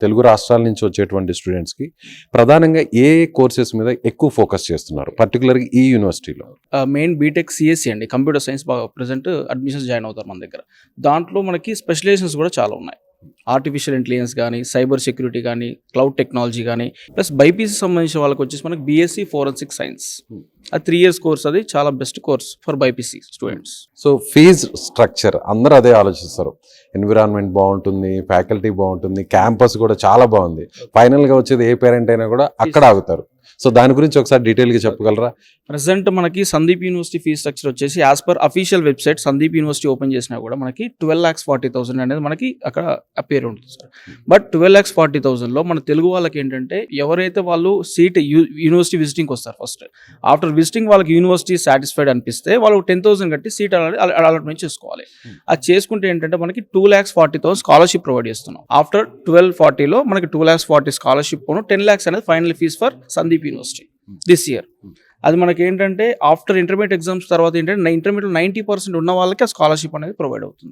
తెలుగు రాష్ట్రాల నుంచి వచ్చేటువంటి స్టూడెంట్స్కి ప్రధానంగా ఏ కోర్సెస్ మీద ఎక్కువ ఫోకస్ చేస్తున్నారు, పర్టికులర్గా ఈ యూనివర్సిటీలో? మెయిన్ బీటెక్ సిఎస్సి అండి, కంప్యూటర్ సైన్స్ బాగా ప్రజెంట్ అడ్మిషన్స్ జాయిన్ అవుతారు మన దగ్గర. దాంట్లో మనకి స్పెషలైజేషన్స్ కూడా చాలా ఉన్నాయి. ఆర్టిఫిషియల్ ఇంటెలిజెన్స్ కానీ, సైబర్ సెక్యూరిటీ కానీ, క్లౌడ్ టెక్నాలజీ కానీ, ప్లస్ బైపీసీ సంబంధించిన వాళ్ళకి వచ్చేసి మనకి బీఎస్సీ ఫోరెన్సిక్ సైన్స్, అది 3 years కోర్స్. అది చాలా best course for BiPC students. So fees structure అందరూ అదే ఆలోచిస్తారు. ఎన్విరాన్మెంట్ బాగుంటుంది, ఫ్యాకల్టీ బాగుంటుంది, క్యాంపస్ కూడా చాలా బాగుంది. ఫైనల్గా వచ్చేది ఏ పేరెంట్ అయినా కూడా అక్కడ ఆగుతారు. సో దాని గురించి ఒకసారి డీటెయిల్గా చెప్పగలరా? ప్రజెంట్ మనకి సందీప్ యూనివర్సిటీ ఫీ స్ట్రక్చర్ వచ్చేసి as per official website Sandeep university open చేసినా కూడా మనకి 12,40,000 అనేది మనకి అక్కడ అపేర్ ఉంటుంది సార్. బట్ 12,40,000లో మన తెలుగు వాళ్ళకి ఏంటంటే ఎవరైతే వాళ్ళు సీట్ యూనివర్సిటీ విజిటింగ్కి వస్తారు, ఫస్ట్ ఆఫ్టర్ విజిటింగ్ వాళ్ళకి యూనివర్సిటీ సాటిస్ఫైడ్ అనిపిస్తే వాళ్ళు 10,000 కట్టి సీట్ అలాట్మెంట్ చేసుకోవాలి. అది చేసుకుంటే ఏంటంటే మనకి 2,40,000 స్కాలర్షిప్ ప్రొవైడ్ చేస్తున్నాం. ఆఫ్టర్ 1240లో మనకి 2,40,000 స్కాలర్షిప్ 10 lakhs అనేది final fees for Sandip university this year. అది మనకి ఏంటంటే ఆఫ్టర్ ఇంటర్మీడియట్ ఎగ్జామ్స్ తర్వాత ఏంటంటే ఇంటర్మీడియట్ 90% ఉన్న వాళ్ళకి ఆ స్కాలర్షిప్ అనేది ప్రొవైడ్ అవుతుంది.